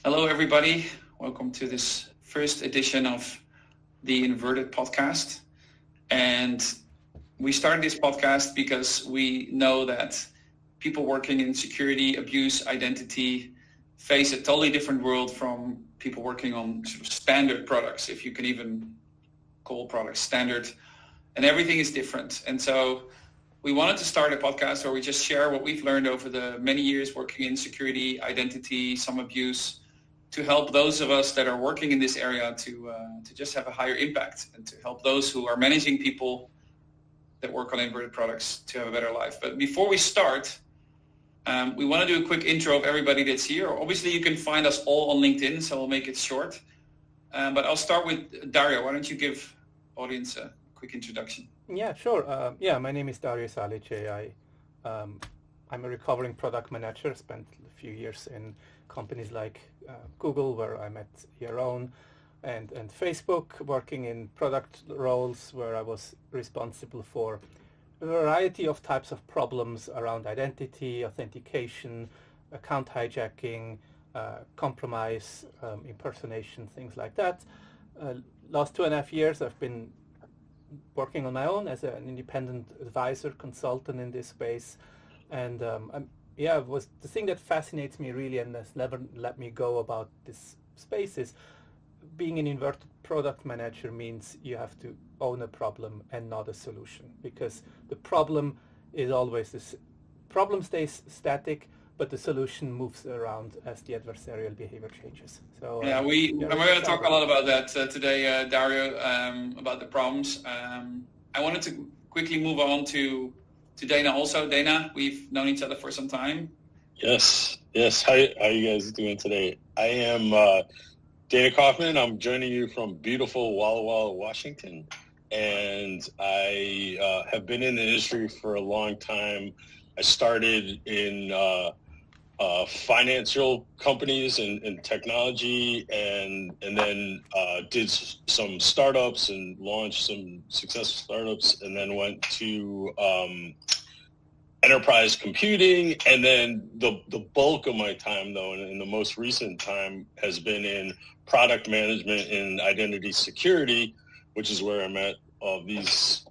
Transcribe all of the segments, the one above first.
Hello, everybody. Welcome to this first edition of the Inverted Podcast. And we started this podcast because we know that people working in security, abuse, identity face a totally different world from people working on sort of standard products, if you can even call products standard. And everything is different. And so we wanted to start a podcast where we just share what we've learned over the many years working in security, identity, some abuse, to help those of us that are working in this area to just have a higher impact, and to help those who are managing people that work on inverted products to have a better life. But before we start, we want to do a quick intro of everybody that's here. Obviously, you can find us all on LinkedIn, so we'll make it short. But I'll start with Dario. Why don't you give audience a quick introduction? Yeah, sure. My name is Dario Salice. I'm a recovering product manager. Spent a few years in companies like Google, where I met Yaron, and Facebook, working in product roles where I was responsible for a variety of types of problems around identity, authentication, account hijacking, compromise, impersonation, things like that. Last 2.5 years, I've been working on my own as an independent advisor, consultant in this space. And was the thing that fascinates me really and has never let me go about this space is being an inverted product manager means you have to own a problem and not a solution, because the problem is always this problem stays static, but the solution moves around as the adversarial behavior changes. So we're going to talk a lot about that today, Dario, about the problems. I wanted to quickly move on to Dana also. Dana, we've known each other for some time. Yes. How are you guys doing today? I am Dana Kaufman. I'm joining you from beautiful Walla Walla, Washington. And I have been in the industry for a long time. I started in financial companies and technology, and then did some startups and launched some successful startups, and then went to enterprise computing. And then the bulk of my time, though, and in the most recent time, has been in product management and identity security, which is where I met all these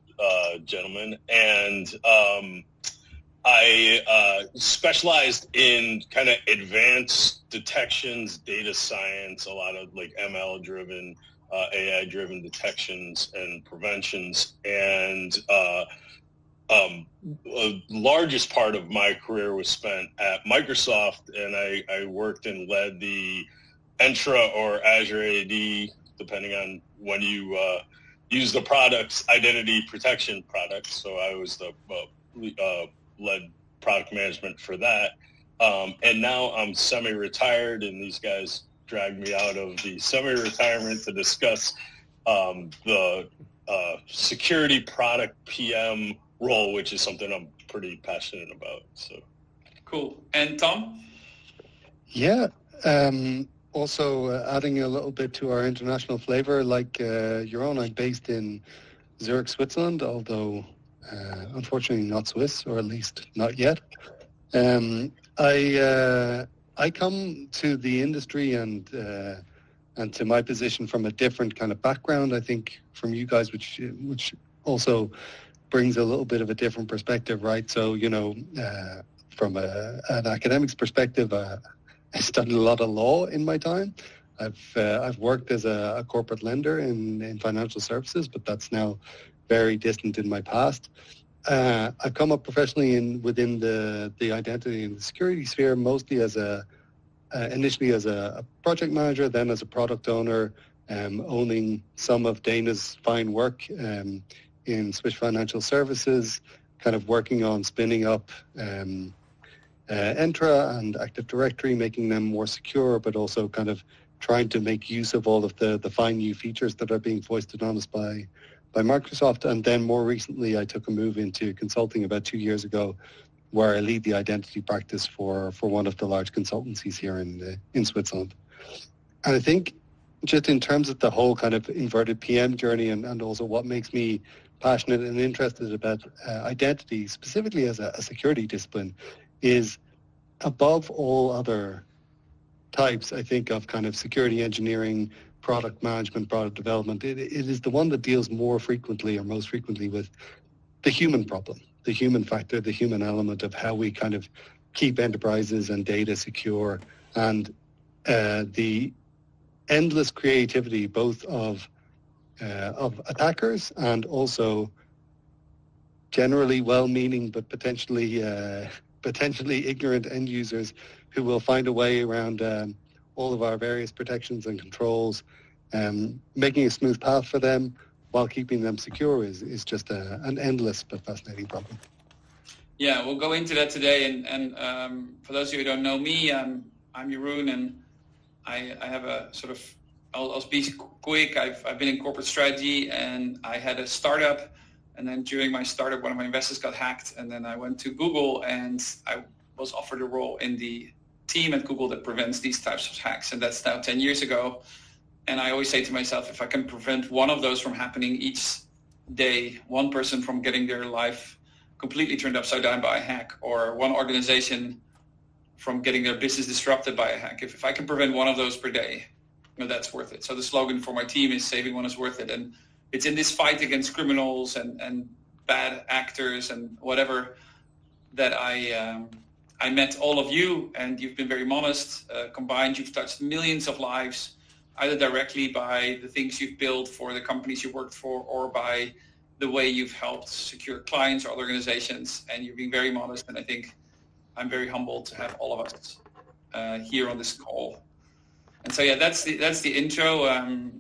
gentlemen. And I specialized in kind of advanced detections, data science, a lot of like ML-driven, AI-driven detections and preventions. And a largest part of my career was spent at Microsoft, and I worked and led the Entra or Azure AD, depending on when you use the products, identity protection products. So I was the led product management for that. And now I'm semi-retired, and these guys dragged me out of the semi-retirement to discuss the security product PM role, which is something I'm pretty passionate about. So cool. And Tom? Yeah. Also adding a little bit to our international flavor, like Yaron, I'm based in Zurich, Switzerland, although unfortunately not Swiss, or at least not yet. I come to the industry and to my position from a different kind of background, I think, from you guys, which also brings a little bit of a different perspective, right? So, from an academics perspective, I studied a lot of law in my time. I've worked as a corporate lender in financial services, but that's now very distant in my past. I've come up professionally within the identity and the security sphere, mostly as initially as a project manager, then as a product owner, owning some of Dana's fine work in Swiss Financial Services, kind of working on spinning up Entra and Active Directory, making them more secure, but also kind of trying to make use of all of the fine new features that are being foisted on us by Microsoft. And then more recently, I took a move into consulting about 2 years ago, where I lead the identity practice for one of the large consultancies here in Switzerland. And I think just in terms of the whole kind of inverted PM journey, and also what makes me passionate and interested about identity, specifically as a security discipline, is above all other types, I think, of kind of security engineering, product management, product development. It is the one that deals more frequently or most frequently with the human problem, the human factor, the human element of how we kind of keep enterprises and data secure, and the endless creativity both of attackers and also generally well-meaning but potentially ignorant end users who will find a way around all of our various protections and controls. Making a smooth path for them while keeping them secure is just an endless but fascinating problem. Yeah, we'll go into that today. And for those of you who don't know me, I'm Jeroen, and I have a sort of, I'll be quick. I've been in corporate strategy, and I had a startup. And then during my startup, one of my investors got hacked. And then I went to Google, and I was offered a role in the team at Google that prevents these types of hacks. And that's now 10 years ago. And I always say to myself, if I can prevent one of those from happening each day, one person from getting their life completely turned upside down by a hack, or one organization from getting their business disrupted by a hack, if I can prevent one of those per day, that's worth it. So the slogan for my team is saving one is worth it. And it's in this fight against criminals and bad actors and whatever that I met all of you, and you've been very modest. Combined, you've touched millions of lives, either directly by the things you've built for the companies you worked for, or by the way you've helped secure clients or organizations. And you've been very modest, and I think I'm very humbled to have all of us here on this call. And so, yeah, that's the intro.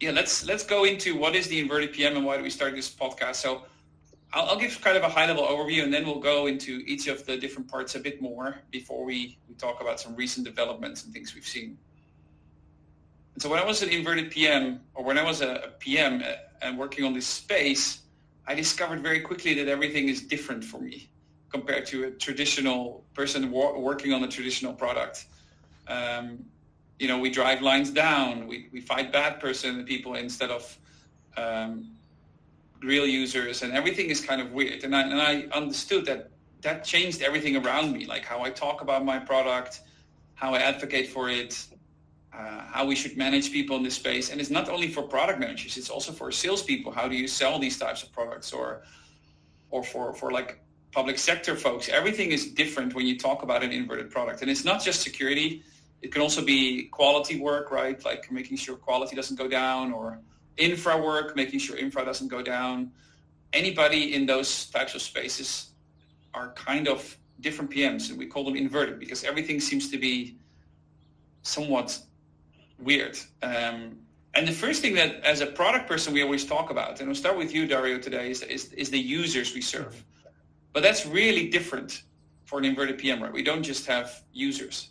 Let's go into what is the Inverted PM and why do we start this podcast. So I'll give kind of a high-level overview, and then we'll go into each of the different parts a bit more before we talk about some recent developments and things we've seen. And so when I was an Inverted PM, or when I was a PM and working on this space, I discovered very quickly that everything is different for me compared to a traditional person working on a traditional product. We drive lines down, we fight bad people instead of real users, and everything is kind of weird. And I understood that changed everything around me, like how I talk about my product, how I advocate for it, how we should manage people in this space. And it's not only for product managers, it's also for salespeople. How do you sell these types of products, or for like public sector folks? Everything is different when you talk about an inverted product. And it's not just security. It can also be quality work, right? Like making sure quality doesn't go down, or infra work, making sure infra doesn't go down. Anybody in those types of spaces are kind of different PMs, and we call them inverted because everything seems to be somewhat weird. And the first thing that as a product person we always talk about, and we'll start with you, Dario, today, is the users we serve. But that's really different for an inverted PM, right? We don't just have users.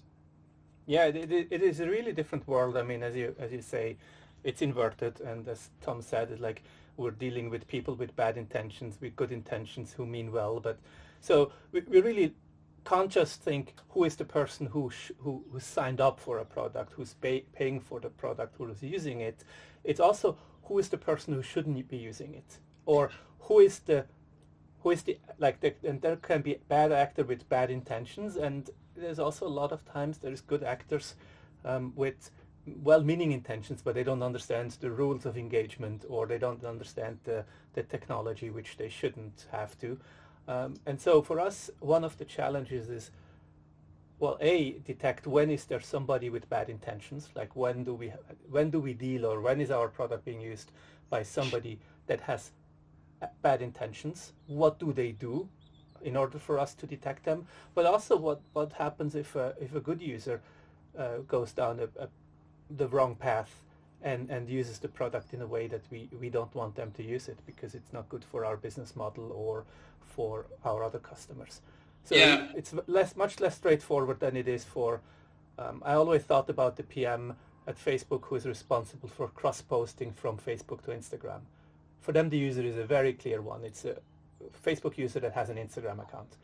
Yeah, it is a really different world. I mean, as you say, it's inverted, and as Tom said, it's like we're dealing with people with bad intentions, with good intentions who mean well. But so we really can't just think who is the person who signed up for a product, who's paying for the product, who is using it. It's also who is the person who shouldn't be using it, or who is the and there can be a bad actor with bad intentions, and there's also a lot of times there's good actors with well-meaning intentions, but they don't understand the rules of engagement, or they don't understand the technology, which they shouldn't have to. And so for us, one of the challenges is, well, detect when is there somebody with bad intentions, like when do we deal, or when is our product being used by somebody that has bad intentions? What do they do in order for us to detect them? But also what happens if a good user goes down the wrong path and uses the product in a way that we don't want them to use it because it's not good for our business model or for our other customers. So yeah, it's much less straightforward than it is for, I always thought about the PM at Facebook who is responsible for cross-posting from Facebook to Instagram. For them, the user is a very clear one. It's a Facebook user that has an Instagram account.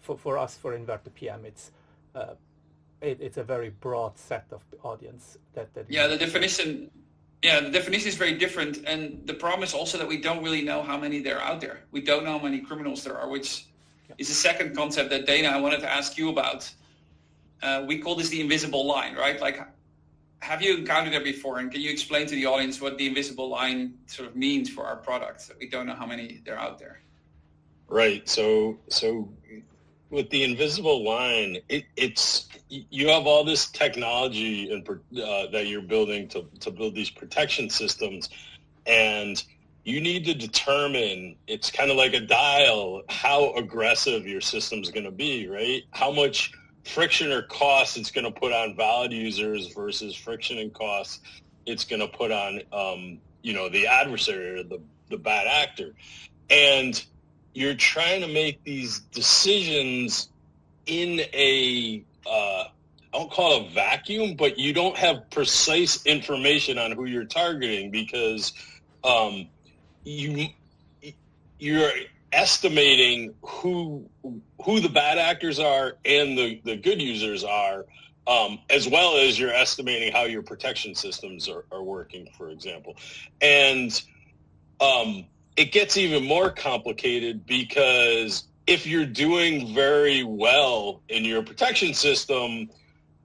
For us, for Inverted PM, it's a very broad set of audience that the definition is very different, and the problem is also that we don't really know how many there are out there. We don't know how many criminals there are, which is a second concept that Dana, I wanted to ask you about. we call this the invisible line, right? Like, have you encountered that before? And can you explain to the audience what the invisible line sort of means for our products? We don't know how many there are out there. Right. So with the invisible line, it's you have all this technology and that you're building to build these protection systems, and you need to determine, it's kind of like a dial, how aggressive your system's going to be, right? How much friction or cost it's going to put on valid users versus friction and cost it's going to put on, the adversary or the bad actor. And you're trying to make these decisions in I don't call it a vacuum, but you don't have precise information on who you're targeting, because you're estimating who the bad actors are and the good users are, as well as you're estimating how your protection systems are working, for example. And it gets even more complicated, because if you're doing very well in your protection system,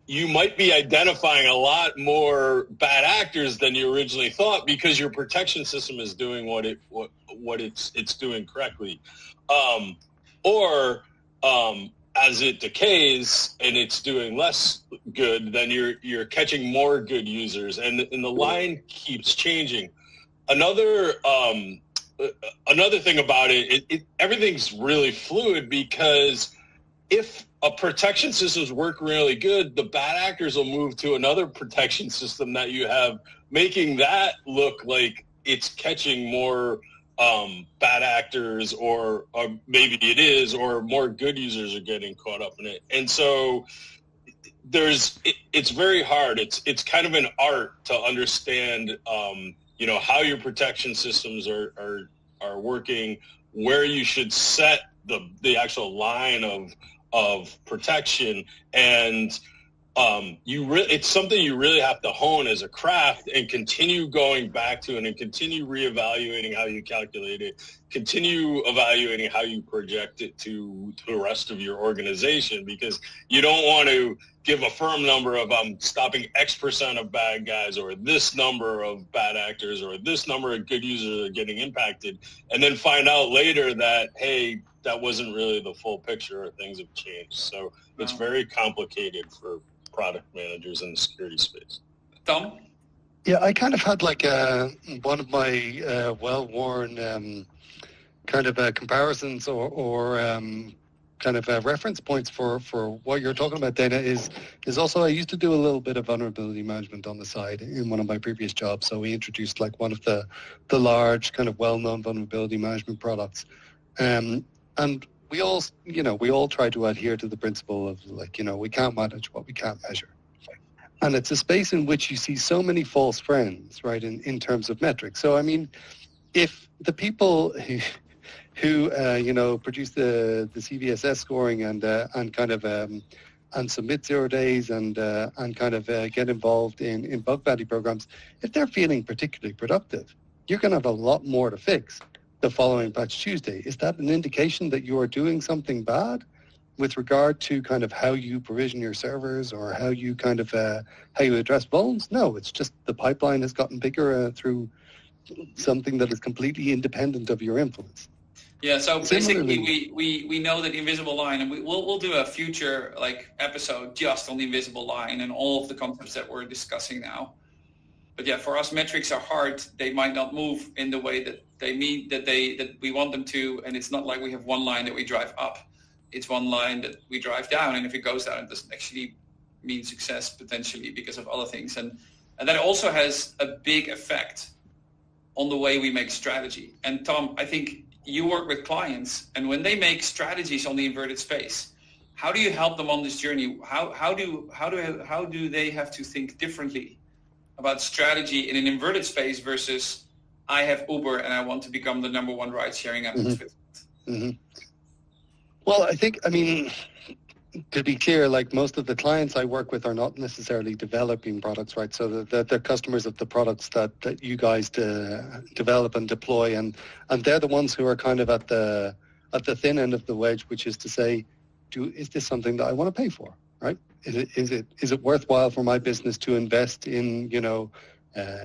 you might be identifying a lot more bad actors than you originally thought, because your protection system is doing what it's doing correctly. Or as it decays and it's doing less good, then you're catching more good users, and the line keeps changing. Another thing about it, everything's really fluid, because if a protection system's work really good, the bad actors will move to another protection system that you have, making that look like it's catching more bad actors, or maybe it is, or more good users are getting caught up in it. And so it's very hard. It's kind of an art to understand, how your protection systems are working, where you should set the actual line of protection. And it's something you really have to hone as a craft, and continue going back to it, and continue reevaluating how you calculate it, continue evaluating how you project it to the rest of your organization, because you don't want to give a firm number of stopping X% of bad guys, or this number of bad actors, or this number of good users are getting impacted, and then find out later that, hey, that wasn't really the full picture, or things have changed. So it's very complicated for product managers in the security space. Tom? Yeah, I kind of had one of my well-worn kind of comparisons or kind of reference points for what you're talking about, Dana, is also I used to do a little bit of vulnerability management on the side in one of my previous jobs. So we introduced one of the large kind of well-known vulnerability management products. And we all try to adhere to the principle of we can't manage what we can't measure. And it's a space in which you see so many false friends, right, in terms of metrics. So, I mean, if the people who produce the CVSS scoring and kind of and submit 0 days and kind of get involved in bug bounty programs, if they're feeling particularly productive, you're going to have a lot more to fix the following Patch Tuesday. Is that an indication that you are doing something bad with regard to kind of how you provision your servers, or how you kind of how you address vulns? No, it's just the pipeline has gotten bigger through something that is completely independent of your influence. Yeah, so basically we know that the invisible line, and we'll do a future episode just on the invisible line and all of the concepts that we're discussing now. But yeah, for us, metrics are hard. They might not move in the way that that we want them to, and it's not like we have one line that we drive up. It's one line that we drive down, and if it goes down, it doesn't actually mean success potentially because of other things. And that also has a big effect on the way we make strategy. And Tom, I think you work with clients, and when they make strategies on the inverted space, how do you help them on this journey? How do they have to think differently about strategy in an inverted space versus I have Uber and I want to become the number one ride sharing app in Switzerland? Mm-hmm. Well, I mean, to be clear, most of the clients I work with are not necessarily developing products, right? So they're customers of the products that you guys develop and deploy, and they're the ones who are kind of at the thin end of the wedge, which is to say, is this something that I want to pay for? right? Is it worthwhile for my business to invest in,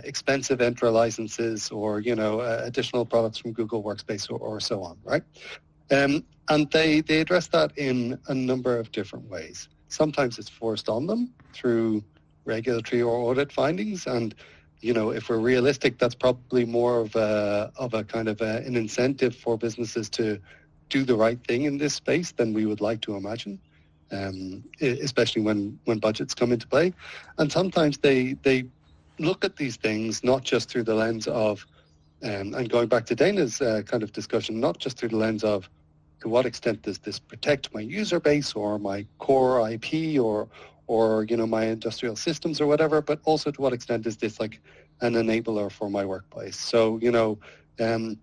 expensive Entra licenses or, additional products from Google Workspace or so on, right? And they address that in a number of different ways. Sometimes it's forced on them through regulatory or audit findings. And, if we're realistic, that's probably more of a kind of an incentive for businesses to do the right thing in this space than we would like to imagine, especially when budgets come into play. And sometimes they look at these things not just through the lens of, and going back to Dana's kind of discussion, not just through the lens of to what extent does this protect my user base or my core IP or my industrial systems or whatever, but also to what extent is this like an enabler for my workplace. So, in the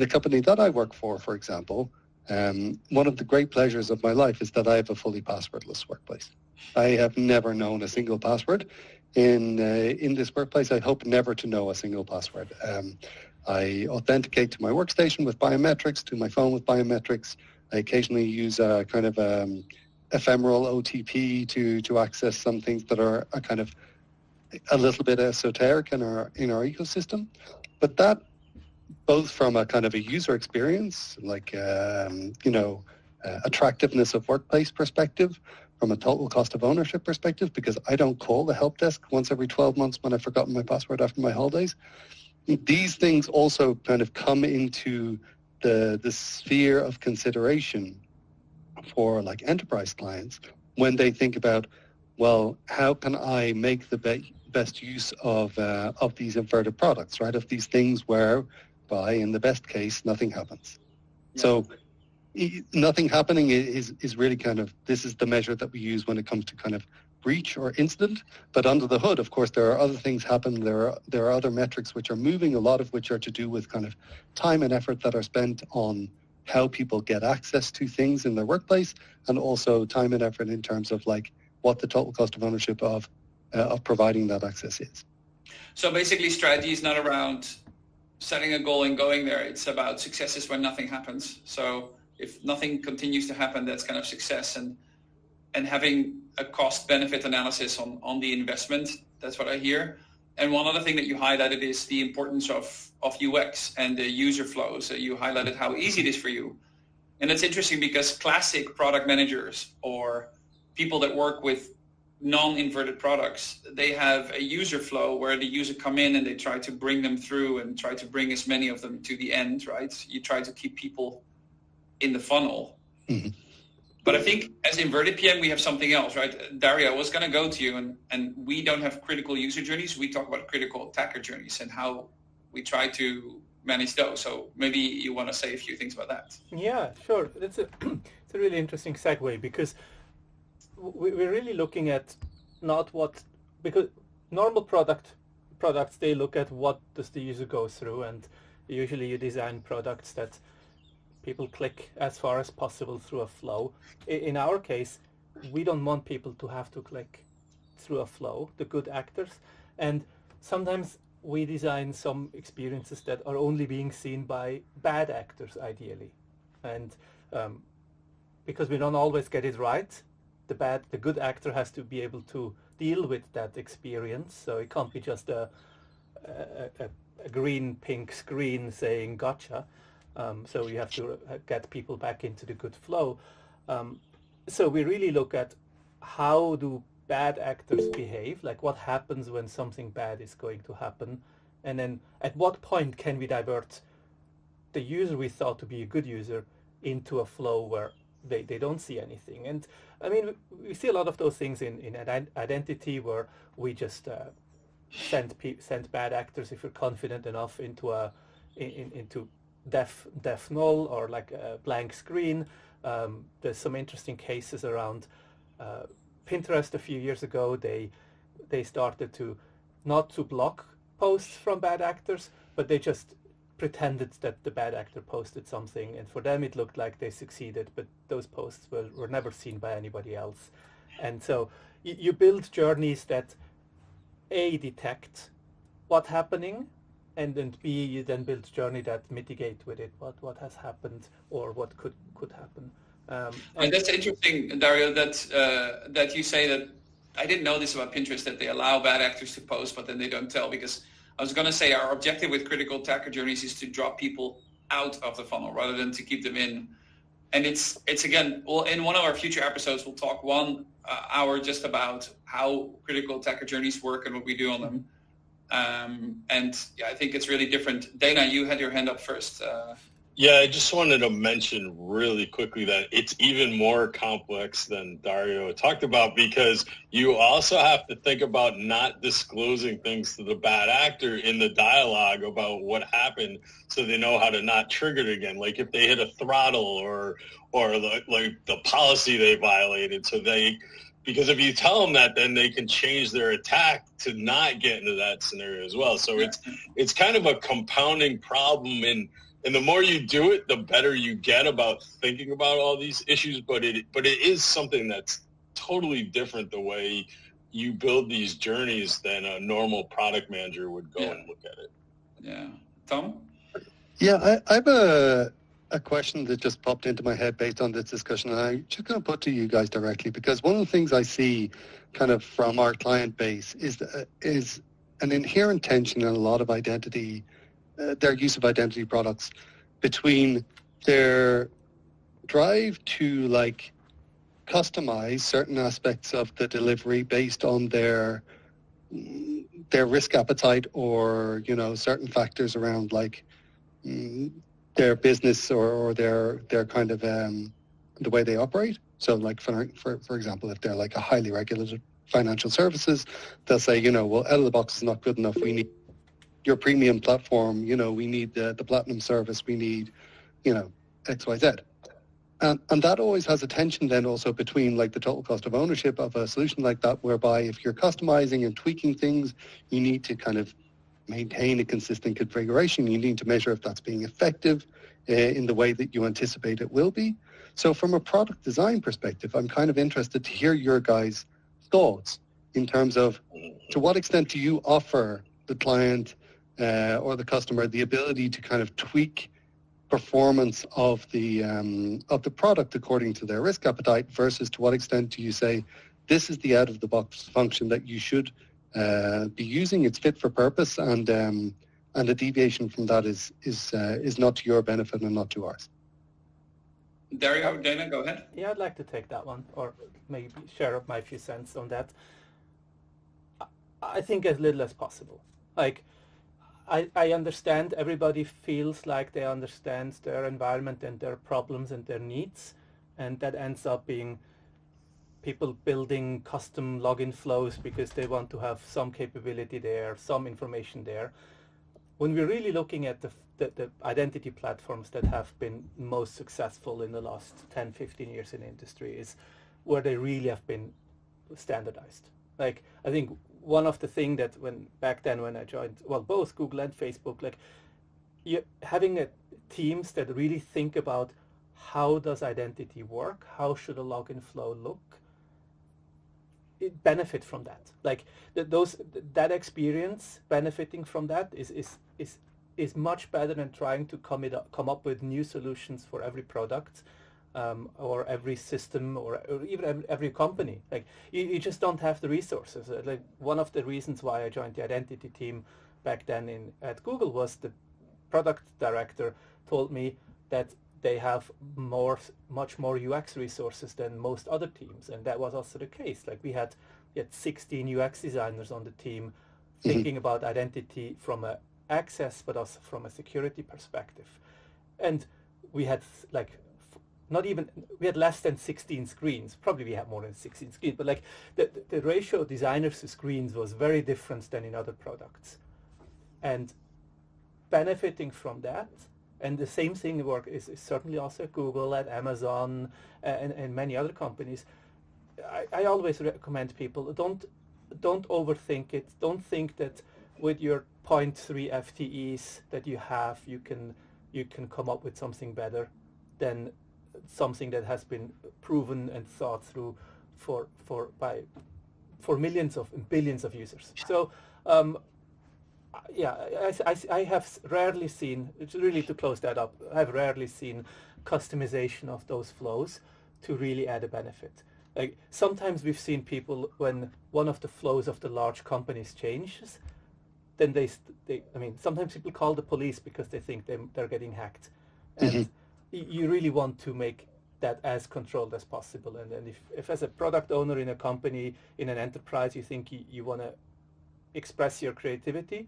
company that I work for example, one of the great pleasures of my life is that I have a fully passwordless workplace. I have never known a single password in this workplace. I hope never to know a single password. I authenticate to my workstation with biometrics, to my phone with biometrics. I occasionally use a kind of ephemeral OTP to access some things that are a kind of a little bit esoteric in our ecosystem. But that, both from a kind of a user experience, like attractiveness of workplace perspective, from a total cost of ownership perspective, because I don't call the help desk once every 12 months when I've forgotten my password after my holidays. These things also kind of come into the sphere of consideration for like enterprise clients when they think about, well, how can I make the best use of these inverted products, right? Of these things whereby, in the best case, nothing happens. Yeah. So nothing happening is really kind of, this is the measure that we use when it comes to kind of breach or incident. But under the hood, of course, there are other things happen. There are other metrics which are moving, a lot of which are to do with kind of time and effort that are spent on how people get access to things in their workplace, and also time and effort in terms of like what the total cost of ownership of providing that access is. So basically, strategy is not around setting a goal and going there. It's about successes when nothing happens. So if nothing continues to happen, that's kind of success, and having a cost-benefit analysis on the investment. That's what I hear. And one other thing that you highlighted is the importance of UX and the user flows. So you highlighted how easy it is for you. And it's interesting because classic product managers or people that work with non-inverted products, they have a user flow where the user come in and they try to bring them through and try to bring as many of them to the end, right? You try to keep people in the funnel. Mm-hmm. But I think as inverted PM, we have something else, right? Dario, I was going to go to you, and we don't have critical user journeys. We talk about critical attacker journeys and how we try to manage those. So maybe you want to say a few things about that. Yeah, sure. It's a really interesting segue, because we're really looking at because normal products, they look at what does the user go through, and usually you design products that people click as far as possible through a flow. In our case, we don't want people to have to click through a flow, the good actors. And sometimes we design some experiences that are only being seen by bad actors, ideally. And because we don't always get it right, the good actor has to be able to deal with that experience. So it can't be just a green-pink screen saying gotcha. So you have to get people back into the good flow. So we really look at how do bad actors behave, like what happens when something bad is going to happen, and then at what point can we divert the user we thought to be a good user into a flow where they don't see anything. And I mean, we see a lot of those things in identity, where we just send bad actors, if you're confident enough, into into def null or like a blank screen. There's some interesting cases around Pinterest a few years ago. They started to not to block posts from bad actors, but they just pretended that the bad actor posted something, and for them it looked like they succeeded, but those posts were never seen by anybody else. And so you build journeys that A, detect what's happening, and then B, you then build journey that mitigate with it what has happened or what could happen. And that's interesting, Dario, that you say that. I didn't know this about Pinterest, that they allow bad actors to post, but then they don't tell, because I was going to say our objective with Critical Attacker Journeys is to drop people out of the funnel rather than to keep them in. And it's again, well, in one of our future episodes, we'll talk 1 hour just about how Critical Attacker Journeys work and what we do on them. And yeah, I think it's really different. Dana, you had your hand up first. Yeah, I just wanted to mention really quickly that it's even more complex than Dario talked about, because you also have to think about not disclosing things to the bad actor in the dialogue about what happened, so they know how to not trigger it again. Like if they hit a throttle or like the policy they violated, because if you tell them that, then they can change their attack to not get into that scenario as well. So it's kind of a compounding problem, and the more you do it, the better you get about thinking about all these issues. But it is something that's totally different the way you build these journeys than a normal product manager would go and look at it. Yeah. Tom? Yeah, I have a question that just popped into my head based on this discussion, and I'm just going to put to you guys directly, because one of the things I see kind of from our client base is an inherent tension in a lot of identity, their use of identity products, between their drive to like customize certain aspects of the delivery based on their risk appetite, or certain factors around like their business or their kind of the way they operate. So like for example, if they're like a highly regulated financial services, they'll say, well, out of the box is not good enough. We need your premium platform, we need the platinum service, we need, X, Y, Z. And that always has a tension then also between like the total cost of ownership of a solution like that, whereby if you're customizing and tweaking things, you need to kind of maintain a consistent configuration. You need to measure if that's being effective in the way that you anticipate it will be. So from a product design perspective, I'm kind of interested to hear your guys' thoughts in terms of, to what extent do you offer the client or the customer the ability to kind of tweak performance of the product according to their risk appetite, versus to what extent do you say this is the out of the box function that you should be using, it's fit for purpose, and a deviation from that is not to your benefit and not to ours. Dario, Dana, go ahead. Yeah, I'd like to take that one, or maybe share my few cents on that. I think as little as possible. Like, I understand everybody feels like they understand their environment and their problems and their needs, and that ends up being people building custom login flows because they want to have some capability there, some information there. When we're really looking at the identity platforms that have been most successful in the last 10, 15 years in the industry, is where they really have been standardized. Like, I think one of the things that back then when I joined, well, both Google and Facebook, like having teams that really think about how does identity work, how should a login flow look, it benefit from that. Like that experience benefiting from that is much better than trying to come up with new solutions for every product. Or every system, or even every company. Like you just don't have the resources. Like one of the reasons why I joined the identity team back then at Google was the product director told me that they have much more UX resources than most other teams, and that was also the case. Like we had 16 UX designers on the team thinking about identity from a access, but also from a security perspective, and we had we had less than 16 screens. Probably we had more than 16 screens, but like the ratio of designers to screens was very different than in other products. And benefiting from that, and the same thing is certainly also at Google, at Amazon, and many other companies. I always recommend people, don't overthink it. Don't think that with your 0.3 FTEs that you have, you can come up with something better than something that has been proven and thought through for millions of billions of users. So I have rarely seen, really to close that up, I've rarely seen customization of those flows. to really add a benefit. Like sometimes we've seen people when one of the flows of the large companies changes, then I mean, sometimes people call the police because they think they're getting hacked. And you really want to make that as controlled as possible. And then if as a product owner in a company, in an enterprise, you think you want to express your creativity,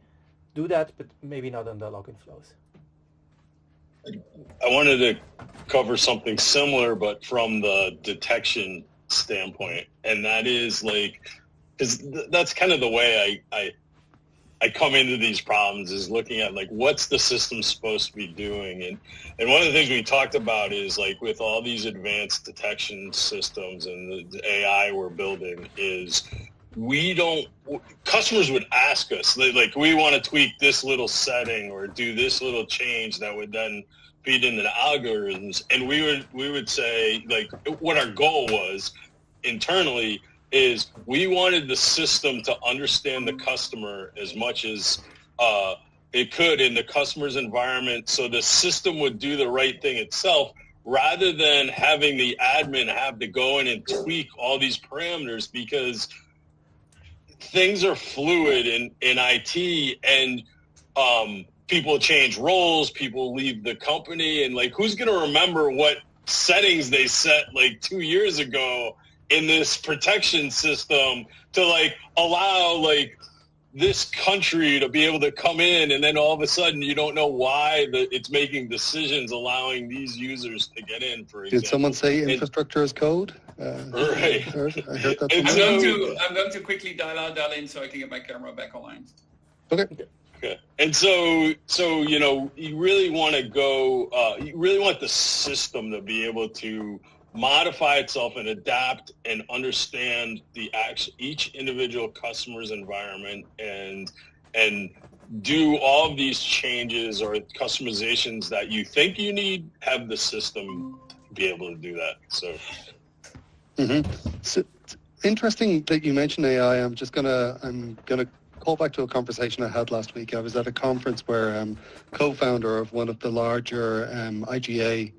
do that, but maybe not on the login flows. I wanted to cover something similar, but from the detection standpoint. And that is like, because that's kind of the way I come into these problems, is looking at like, what's the system supposed to be doing? And one of the things we talked about is like, with all these advanced detection systems and the AI we're building, is customers would ask us, like, we want to tweak this little setting or do this little change that would then feed into the algorithms. And we would say, like, what our goal was internally is we wanted the system to understand the customer as much as it could in the customer's environment, so the system would do the right thing itself, rather than having the admin have to go in and tweak all these parameters, because things are fluid in IT, and people change roles, people leave the company, and like, who's going to remember what settings they set like 2 years ago in this protection system to like allow like this country to be able to come in, and then all of a sudden you don't know why it's making decisions allowing these users to get in, for example. Did someone say infrastructure as code? Right. I heard that. I'm going to quickly dial in so I can get my camera back online. Okay. And so you really want to go. You really want the system to be able to modify itself and adapt and understand each individual customer's environment, and do all of these changes or customizations that you think you need. Have the system be able to do that. So. So it's interesting that you mentioned AI. I'm gonna call back to a conversation I had last week. I was at a conference where co-founder of one of the larger IGA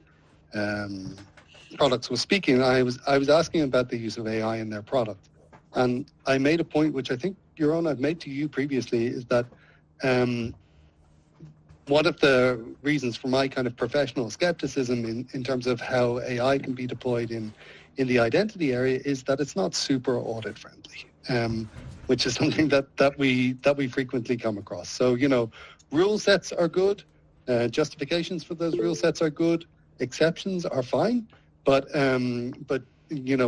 products was speaking. I was asking about the use of AI in their product, and I made a point which I think, Jeroen, I've made to you previously, is that one of the reasons for my kind of professional skepticism in terms of how AI can be deployed in the identity area is that it's not super audit friendly, which is something that we frequently come across. So, rule sets are good, justifications for those rule sets are good, exceptions are fine, but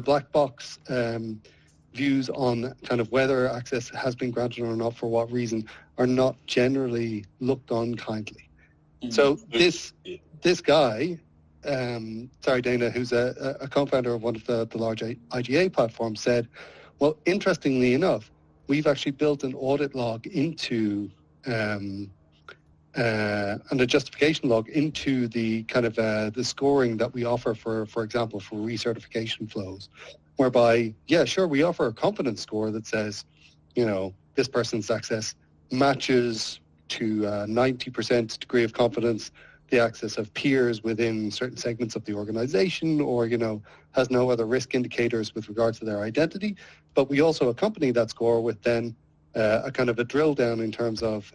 black box views on kind of whether access has been granted or not, for what reason, are not generally looked on kindly. So this guy, Dana, who's a co-founder of one of the large IGA platforms, said, well, interestingly enough, we've actually built an audit log into and a justification log into the kind of the scoring that we offer for example, for recertification flows, whereby, yeah, sure, we offer a confidence score that says, this person's access matches to 90% degree of confidence the access of peers within certain segments of the organization, or, has no other risk indicators with regard to their identity. But we also accompany that score with then a kind of a drill down in terms of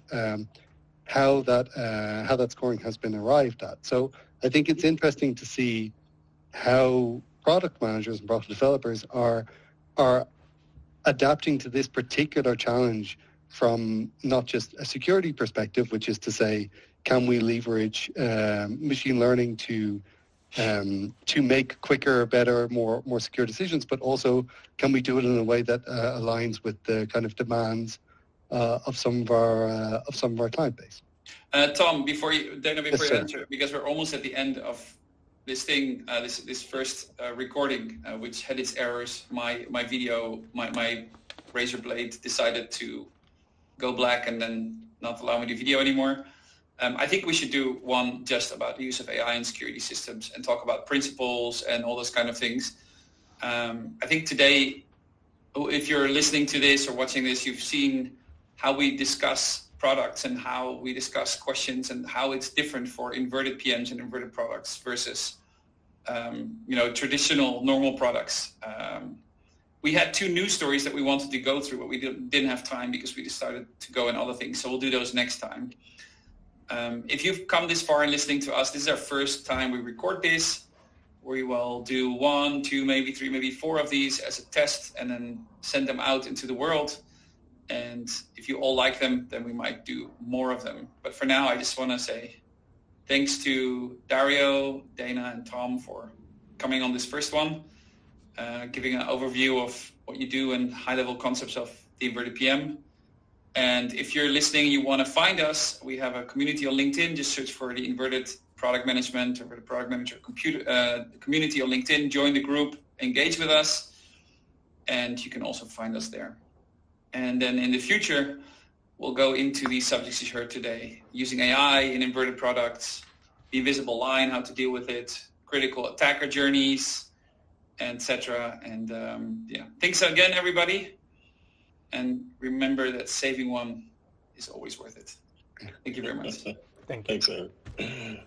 how that scoring has been arrived at. So I think it's interesting to see how product managers and product developers are adapting to this particular challenge from not just a security perspective, which is to say, can we leverage machine learning to make quicker, better, more secure decisions, but also can we do it in a way that aligns with the kind of demands of some of our client base? Tom, before you answer, because we're almost at the end of this thing, this first recording, which had its errors. My video, my razor blade decided to go black and then not allow me to video anymore. I think we should do one just about the use of AI in security systems and talk about principles and all those kind of things. I think today, if you're listening to this or watching this, you've seen how we discuss products and how we discuss questions and how it's different for inverted PMs and inverted products versus traditional normal products. We had 2 news stories that we wanted to go through, but we didn't have time because we decided to go in other things. So we'll do those next time. If you've come this far in listening to us, this is our first time we record this. We will do 1, 2, maybe 3, maybe 4 of these as a test and then send them out into the world. And if you all like them, then we might do more of them. But for now, I just want to say thanks to Dario, Dana, and Tom for coming on this first one, giving an overview of what you do and high-level concepts of the Inverted PM. And if you're listening and you want to find us, we have a community on LinkedIn. Just search for the Inverted Product Management or the Product Manager community on LinkedIn. Join the group, engage with us, and you can also find us there. And then in the future, we'll go into these subjects you heard today, using AI in inverted products, the invisible line, how to deal with it, critical attacker journeys, etc. And thanks again, everybody. And remember that saving one is always worth it. Thank you very much. Thank you. Thanks, Aaron.